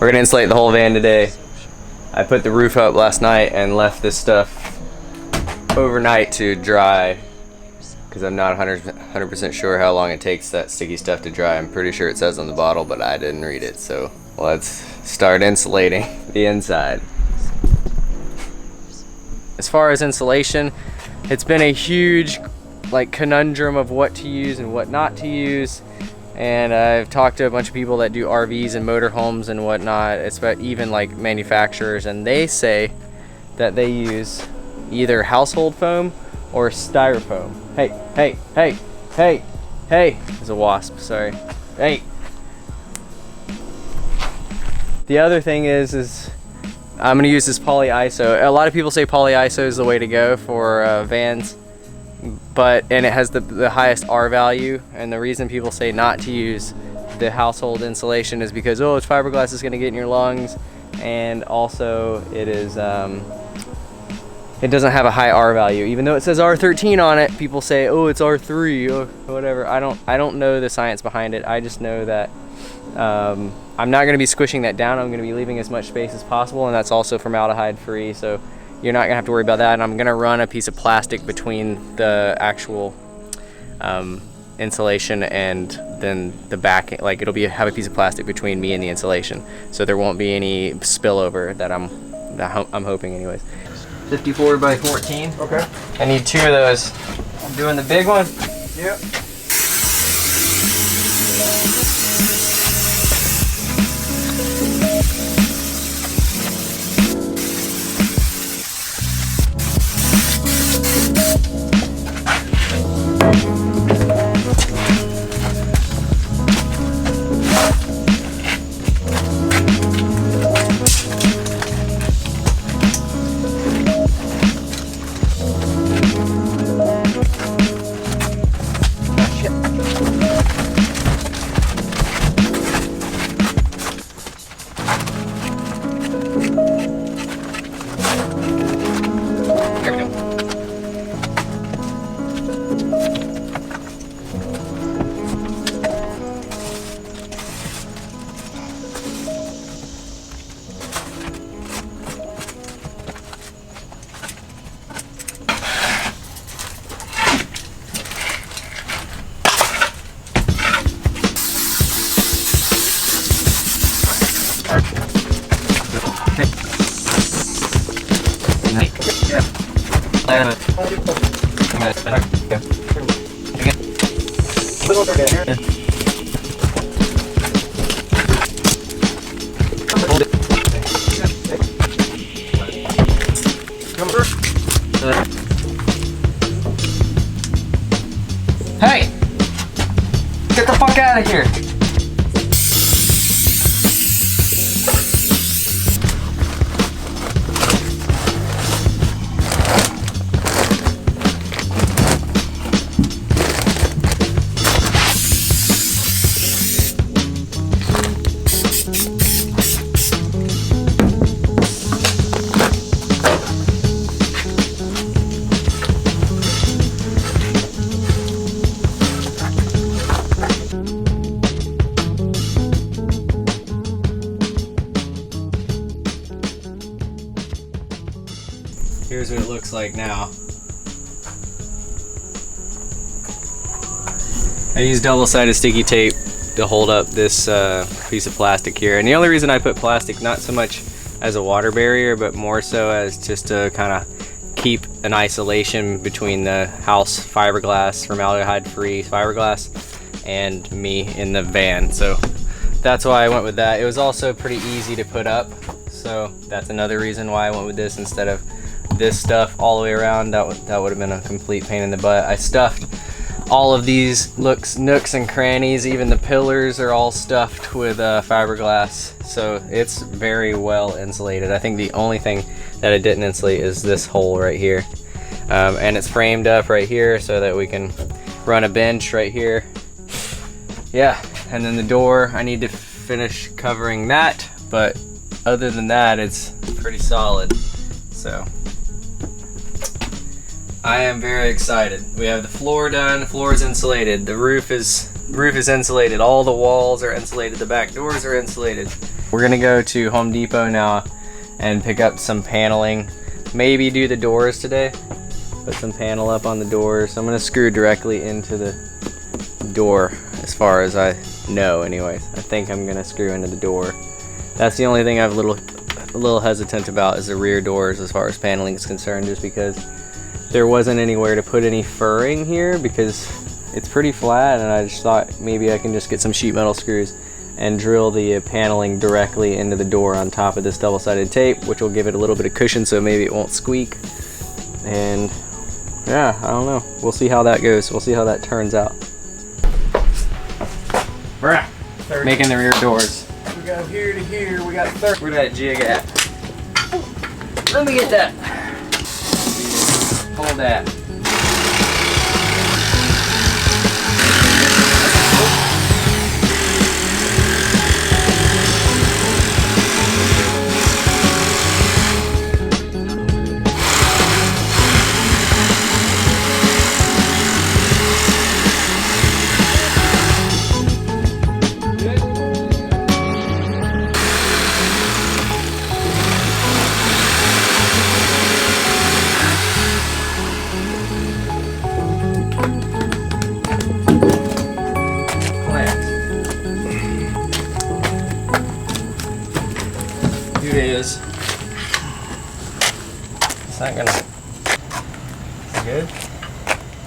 We're gonna insulate the whole van today. I put the roof up last night and left this stuff overnight to dry because I'm not 100% sure how long it takes that sticky stuff to dry. I'm pretty sure it says on the bottle, but I didn't read it. So let's start insulating the inside. As far as insulation, it's been a huge conundrum of what to use and what not to use. And I've talked to a bunch of people that do RVs and motorhomes and whatnot. It's about even manufacturers, and they say that they use either household foam or styrofoam. Hey, hey, hey, hey, hey. There's a wasp, sorry. Hey. The other thing is I'm gonna use this polyiso. A lot of people say polyiso is the way to go for vans. And it has the highest R value, and the reason people say not to use the household insulation is because, oh, it's fiberglass, is going to get in your lungs, and also it is it doesn't have a high R value. Even though it says R13 on it, people say, oh, it's R3 or whatever. I don't know the science behind it. I just know that I'm not going to be squishing that down. I'm going to be leaving as much space as possible, and that's also formaldehyde free, so you're not gonna have to worry about that. And I'm gonna run a piece of plastic between the actual insulation and then the back. It'll have a piece of plastic between me and the insulation, so there won't be any spillover that I'm hoping, anyways. 54 by 14. Okay. I need 2 of those. I'm doing the big one. Yep. Hey! Get the fuck out of here! Here's what it looks like now. I used double-sided sticky tape to hold up this piece of plastic here, and the only reason I put plastic, not so much as a water barrier, but more so as just to kind of keep an isolation between the house fiberglass, formaldehyde-free fiberglass, and me in the van. So that's why I went with that. It was also pretty easy to put up, so that's another reason why I went with this instead of this stuff all the way around. That would have been a complete pain in the butt. I stuffed all of these nooks and crannies. Even the pillars are all stuffed with fiberglass, so it's very well insulated. I think the only thing that I didn't insulate is this hole right here, and it's framed up right here so that we can run a bench right here. Yeah, and then the door, I need to finish covering that, but other than that, it's pretty solid. So I am very excited. We have the floor done. The floor is insulated. The roof is insulated. All the walls are insulated. The back doors are insulated. We're gonna go to Home Depot now and pick up some paneling. Maybe do the doors today. Put some panel up on the doors. I'm gonna screw directly into the door as far as I know anyways. I think I'm gonna screw into the door. That's the only thing I'm a little hesitant about is the rear doors as far as paneling is concerned, just because there wasn't anywhere to put any furring here because it's pretty flat, and I just thought maybe I can just get some sheet metal screws and drill the paneling directly into the door on top of this double-sided tape, which will give it a little bit of cushion so maybe it won't squeak. And yeah, I don't know. We'll see how that goes. We'll see how that turns out. Making the rear doors. We go here to here. We got 30. Where that jig at? Let me get that. Hold that. Is it's not gonna good.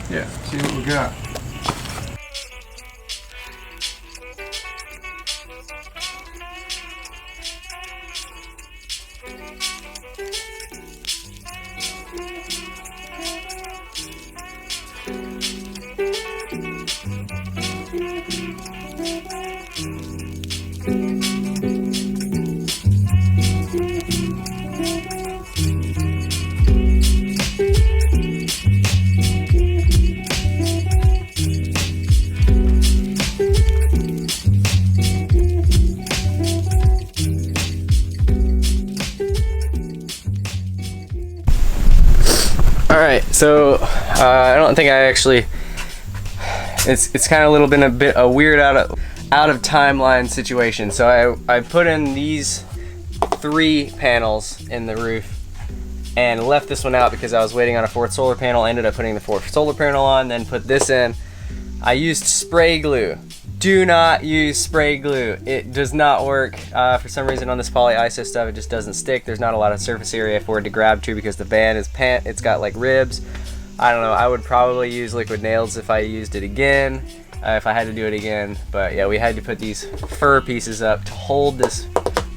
Yeah, see what we got. Alright, so I don't think I actually, it's kind of a bit a weird out of timeline situation. So I put in these 3 panels in the roof and left this one out because I was waiting on a 4th solar panel. I ended up putting the 4th solar panel on, then put this in. I used spray glue. Do not use spray glue. It does not work. For some reason on this polyiso stuff, it just doesn't stick. There's not a lot of surface area for it to grab to because the band is it's got like ribs. I don't know, I would probably use liquid nails if I used it again, if I had to do it again. But yeah, we had to put these fur pieces up to hold this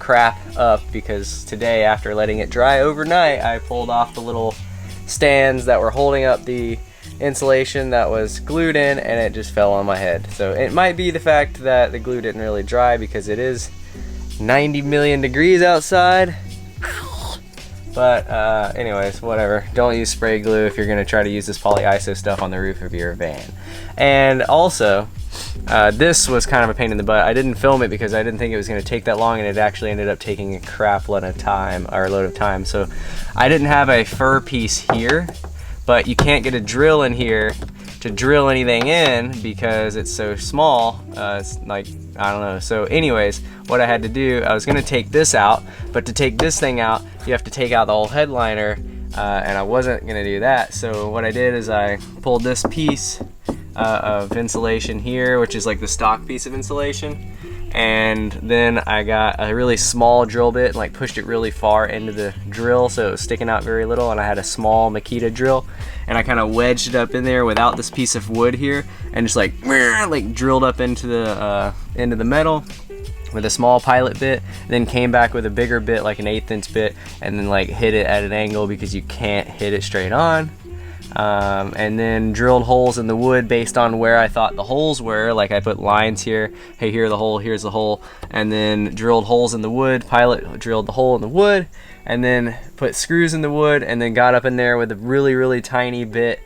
crap up because today, after letting it dry overnight, I pulled off the little stands that were holding up the insulation that was glued in, and it just fell on my head. So it might be the fact that the glue didn't really dry because it is 90 million degrees outside. But anyways, whatever. Don't use spray glue if you're gonna try to use this polyiso stuff on the roof of your van. And also, this was kind of a pain in the butt. I didn't film it because I didn't think it was gonna take that long, and it actually ended up taking a crap load of time. So I didn't have a fur piece here, but you can't get a drill in here to drill anything in because it's so small. It's like, I don't know. So anyways, what I had to do, I was gonna take this out, but to take this thing out, you have to take out the whole headliner, and I wasn't gonna do that. So what I did is I pulled this piece of insulation here, which is like the stock piece of insulation, and then I got a really small drill bit and like pushed it really far into the drill so it was sticking out very little, and I had a small Makita drill and I kind of wedged it up in there without this piece of wood here and just like drilled up into the metal with a small pilot bit, then came back with a bigger bit, like an 1/8 inch bit, and then like hit it at an angle because you can't hit it straight on. And then drilled holes in the wood based on where I thought the holes were. Like I put lines here, hey, here's the hole, here's the hole, and then drilled holes in the wood, pilot drilled the hole in the wood, and then put screws in the wood, and then got up in there with a really tiny bit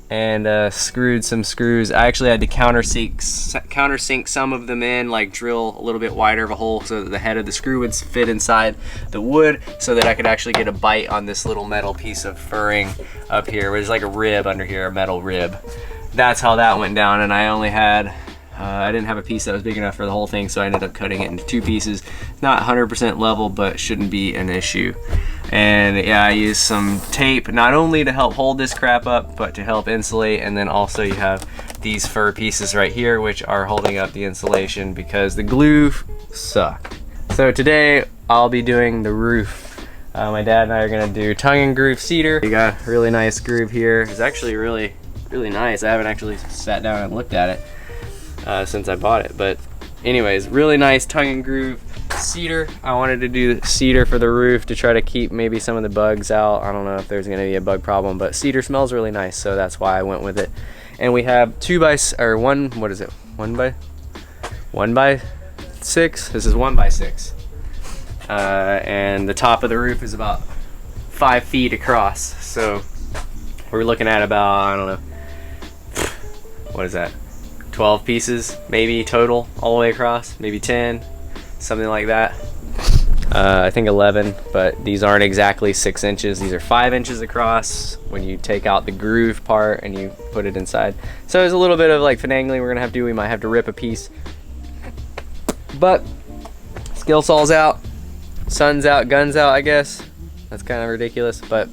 and screwed some screws. I actually had to countersink some of them in, like drill a little bit wider of a hole so that the head of the screw would fit inside the wood so that I could actually get a bite on this little metal piece of furring up here. There's like a rib under here, a metal rib. That's how that went down, and I only had I didn't have a piece that was big enough for the whole thing, so I ended up cutting it into 2 pieces. Not 100% level, but shouldn't be an issue. And yeah, I used some tape, not only to help hold this crap up, but to help insulate. And then also you have these fur pieces right here, which are holding up the insulation because the glue sucked. So today I'll be doing the roof. My dad and I are gonna do tongue and groove cedar. We got a really nice groove here. It's actually really nice. I haven't actually sat down and looked at it since I bought it. But anyways, really nice tongue and groove cedar. I wanted to do cedar for the roof to try to keep maybe some of the bugs out. I don't know if there's gonna be a bug problem, but cedar smells really nice, so that's why I went with it. And we have 1 by 6. This is 1 by 6. And the top of the roof is about 5 feet across. So we're looking at about, I don't know, what is that? 12 pieces maybe total all the way across, maybe 10, something like that. I think 11, but these aren't exactly 6 inches. These are 5 inches across when you take out the groove part and you put it inside. So there's a little bit of like finagling we're gonna have to do. We might have to rip a piece, but skill saw's out, sun's out, guns out, I guess. That's kind of ridiculous, but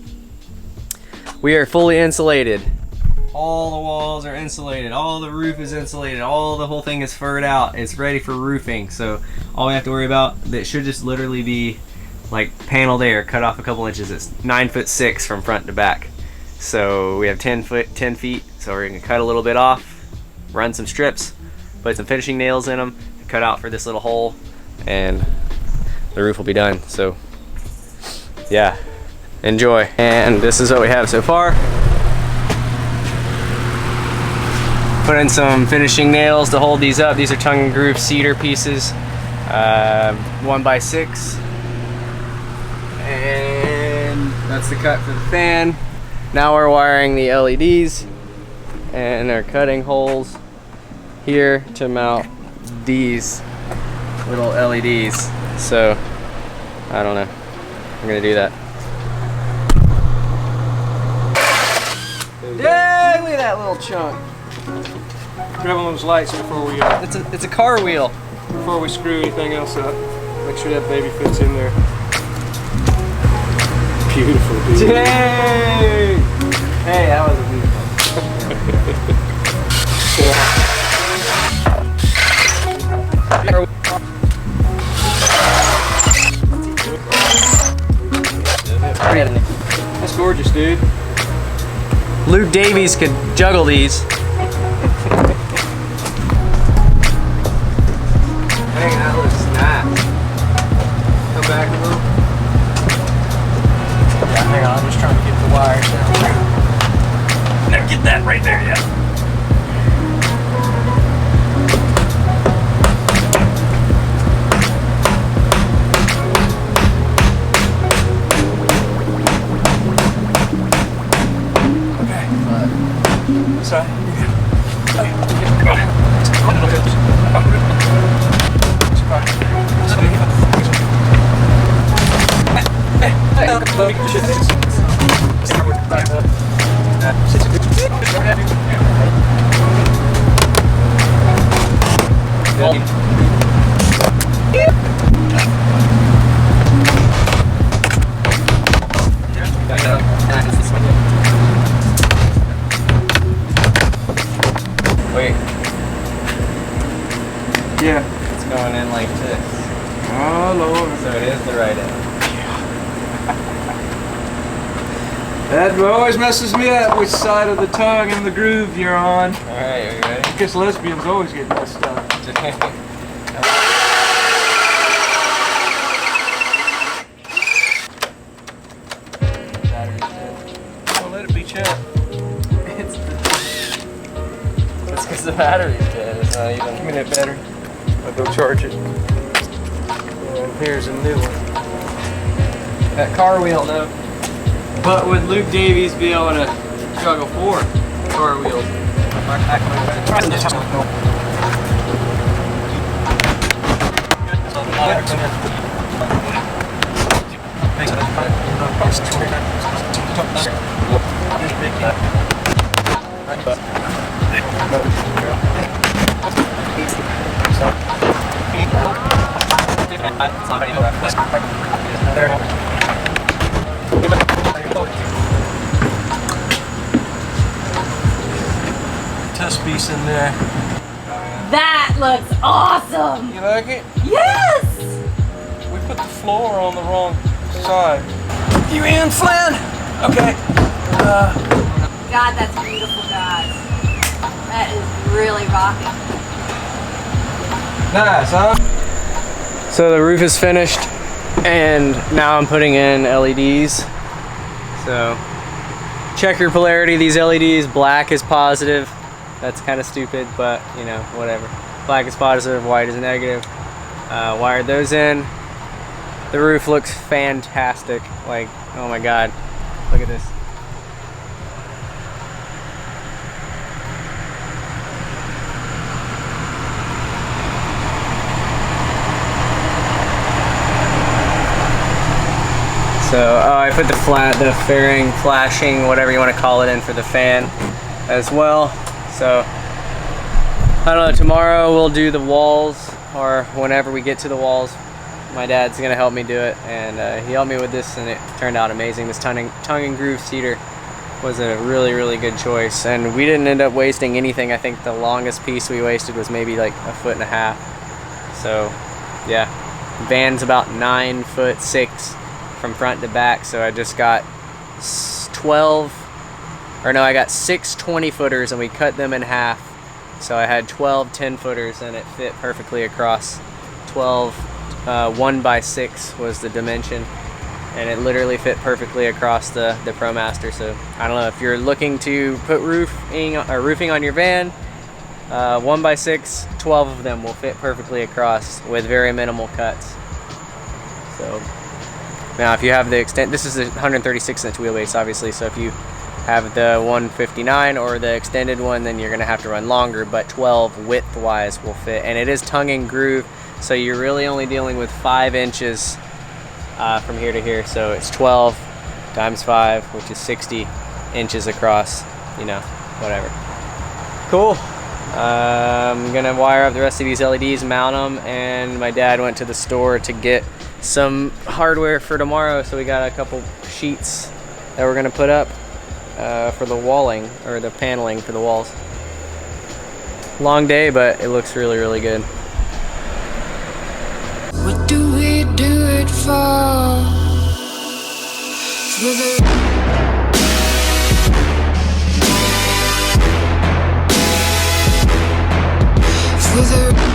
we are fully insulated. All the walls are insulated, all the roof is insulated, the whole thing is furred out. It's ready for roofing. So all we have to worry about, that should just literally be like paneled air, cut off a couple inches. It's 9'6" from front to back. So we have 10 feet. So we're gonna cut a little bit off, run some strips, put some finishing nails in them, cut out for this little hole, and the roof will be done. So yeah, enjoy. And this is what we have so far. Put in some finishing nails to hold these up. These are tongue and groove cedar pieces, 1 by 6. And that's the cut for the fan. Now we're wiring the LEDs and they're cutting holes here to mount these little LEDs. So, I don't know. I'm gonna do that. Dang, look at that little chunk. Grab one of those lights before we It's a car wheel. before we screw anything else up. Make sure that baby fits in there. Beautiful, dude. Dang! Hey, that was a beautiful. That's gorgeous, dude. Luke Davies could juggle these. Dang, that looks nice. Come back a little. Yeah, hang on, I'm just trying to get the wires down. Now get that right there, yeah. Wait, Yeah. it's going in like this. Oh, Lord. So it is the right end. That always messes me up, which side of the tongue and the groove you're on. Alright, are you ready? Because lesbians always get messed up. Don't let it be checked. It's because the battery's dead. It's not even. Give me that battery. I'll go charge it. And here's a new one. That car wheel, though. But would Luke Davies be able to juggle 4 car wheels? Test piece in there. That looks awesome! You like it? Yes! We put the floor on the wrong side. You in, Flynn? Okay. God, that's beautiful, guys. That is really rocking. Nice, huh? So the roof is finished, and now I'm putting in LEDs. So check your polarity. These LEDs, black is positive. That's kind of stupid, but you know, whatever. Black is positive, white is negative. Wired those in. The roof looks fantastic. Like, oh my God, look at this. So, I put the fairing, flashing, whatever you want to call it, in for the fan as well. So, I don't know, tomorrow we'll do the walls, or whenever we get to the walls. My dad's gonna help me do it, and he helped me with this, and it turned out amazing. This tongue and groove cedar was a really, really good choice, and we didn't end up wasting anything. I think the longest piece we wasted was maybe like 1.5 feet. So, yeah, van's about 9'6" from front to back. So I just got 6 20-footers, and we cut them in half. So I had 12 10-footers, and it fit perfectly across 12. 1x6 was the dimension, and it literally fit perfectly across the Promaster. So I don't know, if you're looking to put roofing on your van, 1x6, 12 of them will fit perfectly across with very minimal cuts. So now if you have the this is a 136-inch wheelbase, obviously, so if you have the 159 or the extended one, then you're gonna have to run longer, but 12 width-wise will fit, and it is tongue and groove. So you're really only dealing with 5 inches from here to here. So it's 12 times 5, which is 60 inches across, you know, whatever. Cool. I'm gonna wire up the rest of these LEDs, mount them, and my dad went to the store to get some hardware for tomorrow. So we got a couple sheets that we're gonna put up for the walling, or the paneling for the walls. Long day, but it looks really, really good. What do we do it for? For the